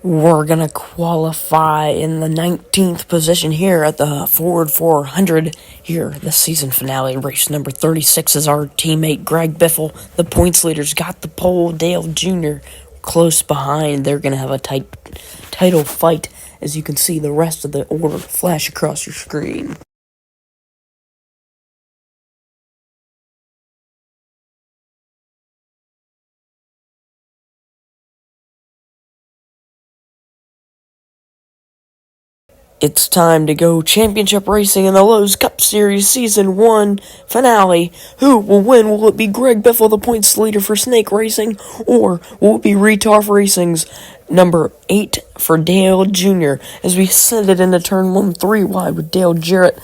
We're going to qualify in the 19th position here at the Ford 400 here, the season finale. Race number 36 is our teammate Greg Biffle. The points leaders got the pole. Dale Jr. close behind. They're going to have a title fight, as you can see the rest of the order flash across your screen. It's time to go championship racing in the Lowe's Cup Series Season 1 finale. Who will win? Will it be Greg Biffle, the points leader for Snake Racing, or will it be Retard Racing's number 8 for Dale Jr. as we send it into turn 1 3 wide with Dale Jarrett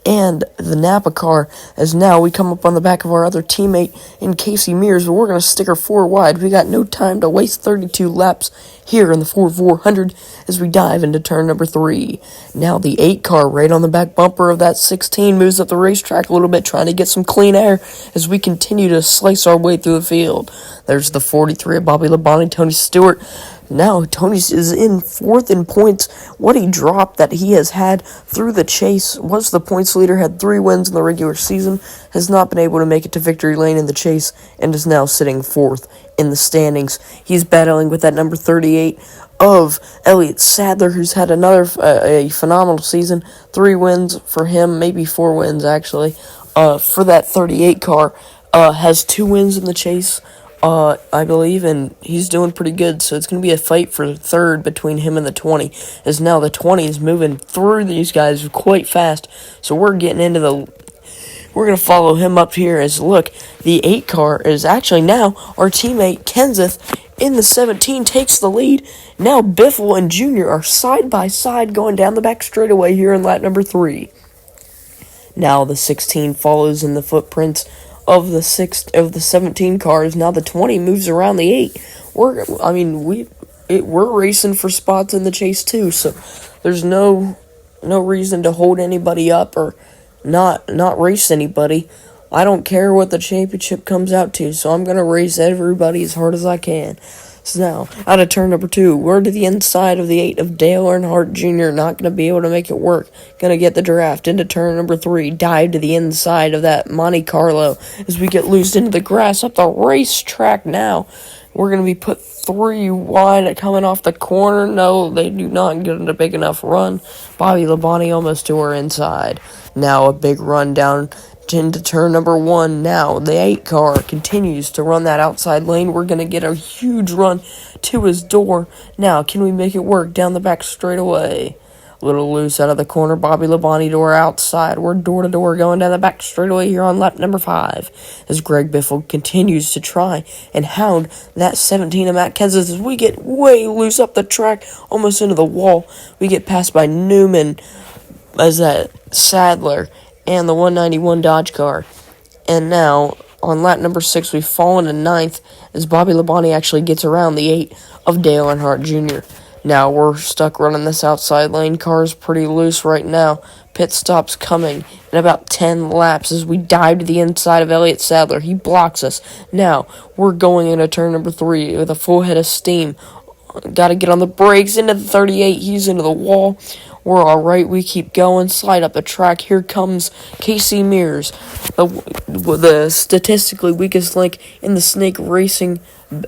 and the Napa car, as now we come up on the back of our other teammate in Casey Mears, but we're going to stick her 4 wide. We got no time to waste 32 laps here in the Ford 400 as we dive into turn number 3. Now the 8 car right on the back bumper of that 16 moves up the racetrack a little bit, trying to get some clean air as we continue to slice our way through the field. There's the 43 of Bobby Labonte, Tony Stewart. Now, Tony is in 4th in points. What he dropped that he has had through the chase, was the points leader, had 3 wins in the regular season, has not been able to make it to victory lane in the chase, and is now sitting 4th in the standings. He's battling with that number 38 of Elliott Sadler, who's had another a phenomenal season. 3 wins for him, maybe 4 wins actually, for that 38 car. Has 2 wins in the chase, I believe, and he's doing pretty good, so it's going to be a fight for 3rd between him and the 20, as now the 20 is moving through these guys quite fast, so we're going to follow him up here, as look, the 8 car is actually now our teammate Kenseth in the 17 takes the lead. Now Biffle and Jr. are side by side going down the back straightaway here in lap number 3. Now the 16 follows in the footprints of the 17 cars. Now the 20 moves around the 8. We're racing for spots in the chase too, so there's no reason to hold anybody up or not race anybody. I don't care what the championship comes out to, so I'm gonna race everybody as hard as I can. So now, out of turn number 2, we're to the inside of the 8 of Dale Earnhardt Jr., not going to be able to make it work. Going to get the draft into turn number 3, dive to the inside of that Monte Carlo as we get loosed into the grass up the racetrack now. We're going to be put 3 wide coming off the corner. No, they do not get a big enough run. Bobby Labonte almost to our inside. Now a big run down into turn number 1. Now the 8 car continues to run that outside lane. We're going to get a huge run to his door. Now, can we make it work down the back straightaway? A little loose out of the corner. Bobby Labonte to our outside. We're door to door going down the back straightaway here on lap number 5 as Greg Biffle continues to try and hound that 17 of Matt Kenseth as we get way loose up the track, almost into the wall. We get passed by Newman as that Sadler and the 191 Dodge car. And now, on lap number 6, we've fallen to 9th as Bobby Labonte actually gets around the 8 of Dale Earnhardt Jr. Now, we're stuck running this outside lane. Car's pretty loose right now. Pit stop's coming in about 10 laps as we dive to the inside of Elliott Sadler. He blocks us. Now, we're going into turn number 3 with a full head of steam. Got to get on the brakes into the 38. He's into the wall. We're all right. We keep going. Slide up the track. Here comes Casey Mears, the statistically weakest link in the Snake Racing,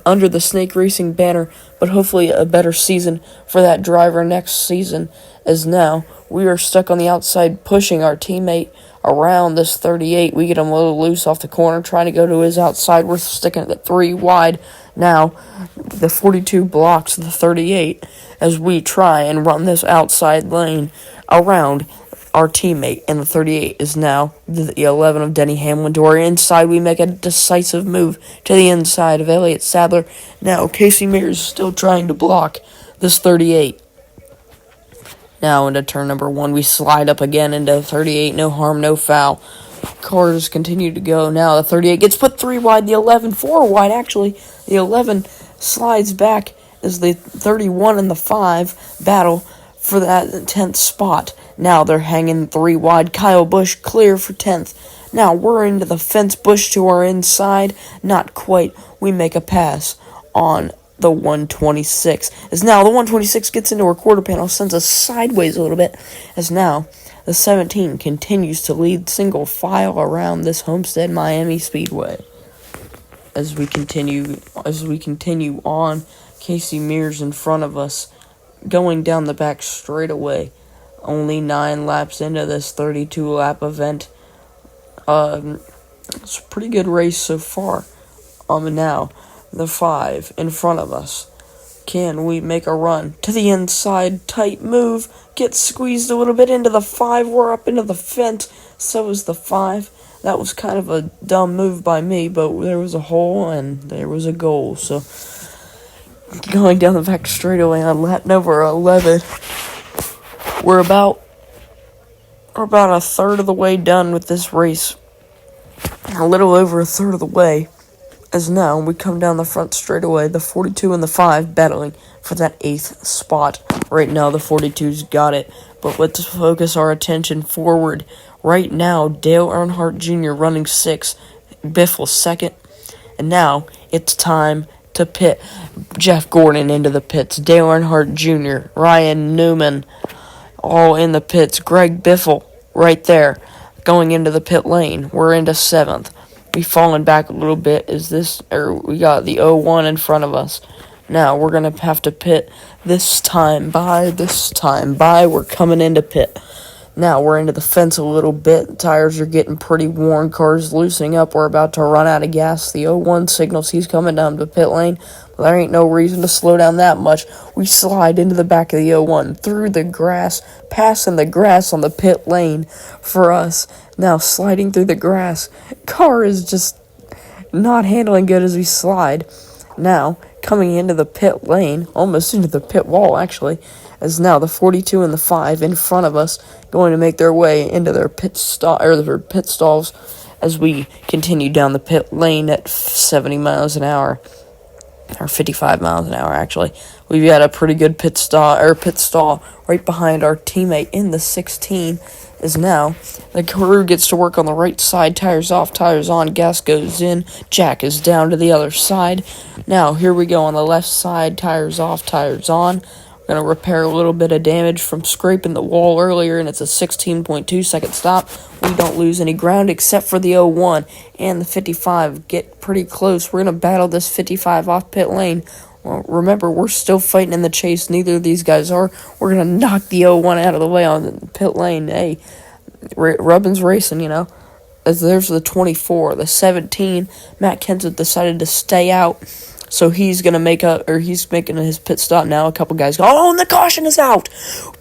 under the Snake Racing banner, but hopefully a better season for that driver next season, as now we are stuck on the outside pushing our teammate around this 38. We get him a little loose off the corner, trying to go to his outside. We're sticking at 3 wide. Now, the 42 blocks the 38 as we try and run this outside lane around our teammate, and the 38 is now the 11 of Denny Hamlin. To our inside, we make a decisive move to the inside of Elliott Sadler. Now, Casey Mears is still trying to block this 38. Now, into turn number 1, we slide up again into 38. No harm, no foul. Cars continue to go. Now, the 38 gets put 3 wide. The 11, 4 wide, actually. The 11 slides back as the 31 and the 5 battle for that 10th spot. Now they're hanging 3 wide. Kyle Busch clear for 10th. Now we're into the fence. Busch to our inside. Not quite. We make a pass on the 126. As now the 126 gets into her quarter panel, sends us sideways a little bit. As now the 17 continues to lead single file around this Homestead Miami Speedway. As we continue on, Casey Mears in front of us, going down the back straightaway. Only 9 laps into this 32-lap event. It's a pretty good race so far. Now, the 5 in front of us. Can we make a run to the inside? Tight move. Get squeezed a little bit into the 5. We're up into the fence. So is the 5. That was kind of a dumb move by me, but there was a hole and there was a goal. So, going down the back straightaway on lap number 11. We're about a third of the way done with this race. A little over a third of the way. As now we come down the front straightaway, the 42 and the 5 battling for that 8th spot. Right now the 42's got it, but let's focus our attention forward. Right now, Dale Earnhardt Jr. running 6, Biffle 2nd, and now it's time to pit. Jeff Gordon into the pits, Dale Earnhardt Jr., Ryan Newman, all in the pits. Greg Biffle right there, going into the pit lane. We're into 7th. We've fallen back a little bit. We got the 01 in front of us. Now we're gonna have to pit this time by. We're coming into pit. Now we're into the fence a little bit. Tires are getting pretty worn. Cars loosening up. We're about to run out of gas. The 01 signals he's coming down the pit lane. But there ain't no reason to slow down that much. We slide into the back of the 01, through the grass, passing the grass on the pit lane for us. Now sliding through the grass. Car is just not handling good as we slide. Now coming into the pit lane, almost into the pit wall actually, as now the 42 and the 5 in front of us going to make their way into their pit stalls as we continue down the pit lane at 70 miles an hour. Or 55 miles an hour, actually. We've got a pretty good pit stall right behind our teammate in the 16. Is now the crew gets to work on the right side. Tires off, tires on, gas goes in. Jack is down to the other side. Now, here we go on the left side. Tires off, tires on. We're going to repair a little bit of damage from scraping the wall earlier, and it's a 16.2 second stop. We don't lose any ground except for the 01 and the 55 get pretty close. We're going to battle this 55 off pit lane. Well, remember, we're still fighting in the chase. Neither of these guys are. We're going to knock the 01 out of the way on the pit lane. Hey, Rubbin's racing, you know. As there's the 24. The 17, Matt Kenseth decided to stay out. So he's making his pit stop now. A couple guys go, oh, and the caution is out.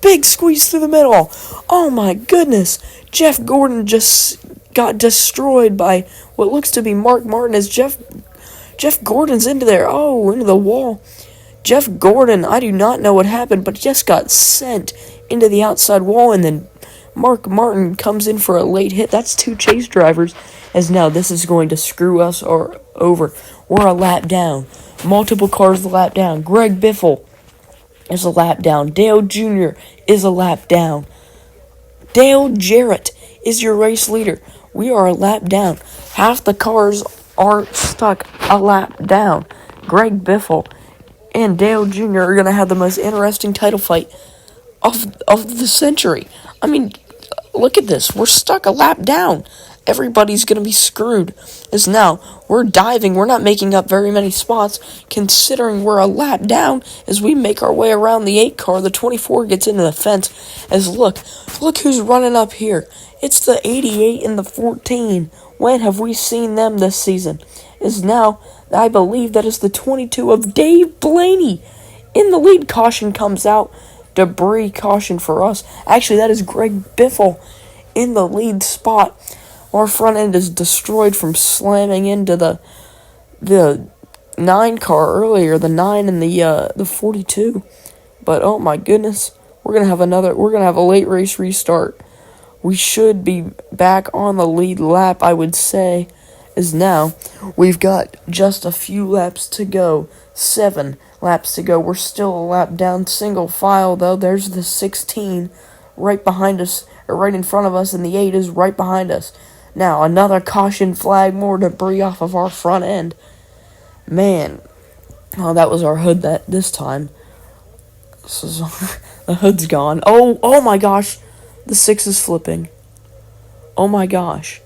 Big squeeze through the middle. Oh my goodness. Jeff Gordon just got destroyed by what looks to be Mark Martin as Jeff Gordon's into there. Oh, into the wall. Jeff Gordon, I do not know what happened, but just got sent into the outside wall, and then Mark Martin comes in for a late hit. That's 2 chase drivers, as now this is going to screw us over. We're a lap down. Multiple cars a lap down. Greg Biffle is a lap down. Dale Jr. is a lap down. Dale Jarrett is your race leader. We are a lap down. Half the cars are stuck a lap down. Greg Biffle and Dale Jr. are going to have the most interesting title fight of the century. I mean, look at this. We're stuck a lap down. Everybody's going to be screwed. As now, we're diving. We're not making up very many spots, considering we're a lap down as we make our way around the 8 car. The 24 gets into the fence. As look who's running up here. It's the 88 and the 14. When have we seen them this season? As now, I believe that is the 22 of Dave Blaney. In the lead, caution comes out. Debris caution for us. Actually, that is Greg Biffle in the lead spot. Our front end is destroyed from slamming into the 9 car earlier, the 9 and the 42. But oh my goodness, we're gonna have a late race restart. We should be back on the lead lap, I would say. Is now we've got just a few laps to go. 7 laps to go. We're still a lap down, single file though. There's the 16 right behind us, or right in front of us, and the 8 is right behind us. Now, another caution flag, more debris off of our front end. Man, Oh, that was our hood this time. So, the hood's gone. Oh my gosh. The 6 is flipping. Oh my gosh.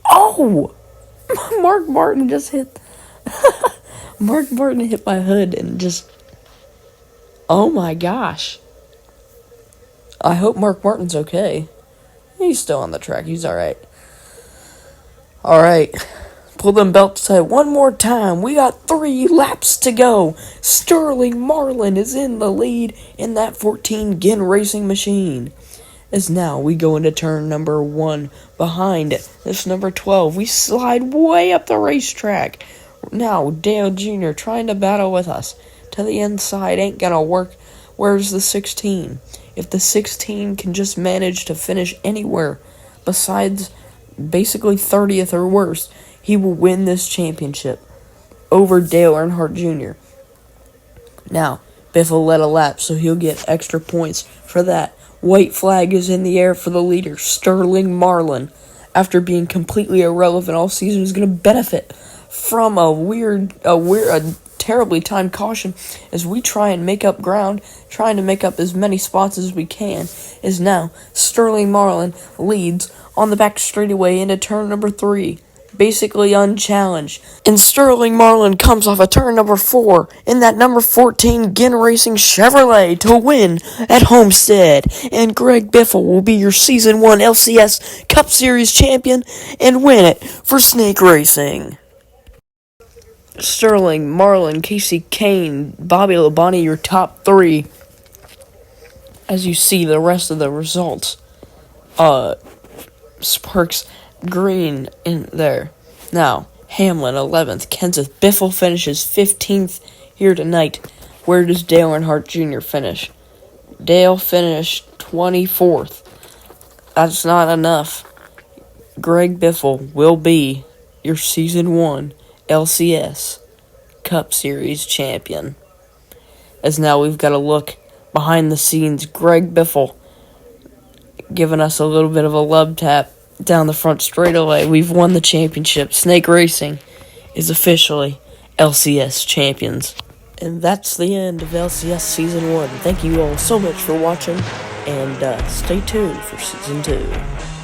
Oh! Mark Martin just hit... Mark Martin hit my hood and just... Oh my gosh. I hope Mark Martin's okay. He's still on the track. He's alright. Alright. Pull them belts tight one more time. We got 3 laps to go. Sterling Marlin is in the lead in that 14 Gin racing machine. As now we go into turn number 1 behind this number 12. We slide way up the racetrack. Now Dale Jr. trying to battle with us. To the inside ain't gonna work. Where's the 16? If the 16 can just manage to finish anywhere besides basically 30th or worse, he will win this championship over Dale Earnhardt Jr. Now, Biffle led a lap, so he'll get extra points for that. White flag is in the air for the leader, Sterling Marlin. After being completely irrelevant all season, is going to benefit from a terribly timed caution as we try and make up ground, trying to make up as many spots as we can. Is now Sterling Marlin leads on the back straightaway into turn number 3. Basically unchallenged. And Sterling Marlin comes off a turn number 4 in that number 14 Gin Racing Chevrolet to win at Homestead. And Greg Biffle will be your Season 1 LCS Cup Series champion and win it for Snake Racing. Sterling, Marlin, Casey Kane, Bobby Labonte, your top 3. As you see the rest of the results. Sparks Green in there. Now, Hamlin 11th. Kenseth Biffle finishes 15th here tonight. Where does Dale Earnhardt Jr. finish? Dale finished 24th. That's not enough. Greg Biffle will be your Season 1 LCS Cup Series champion. As now we've got a look behind the scenes. Greg Biffle giving us a little bit of a love tap down the front straightaway. We've won the championship. Snake Racing is officially LCS champions. And that's the end of LCS Season 1. Thank you all so much for watching, and stay tuned for Season 2.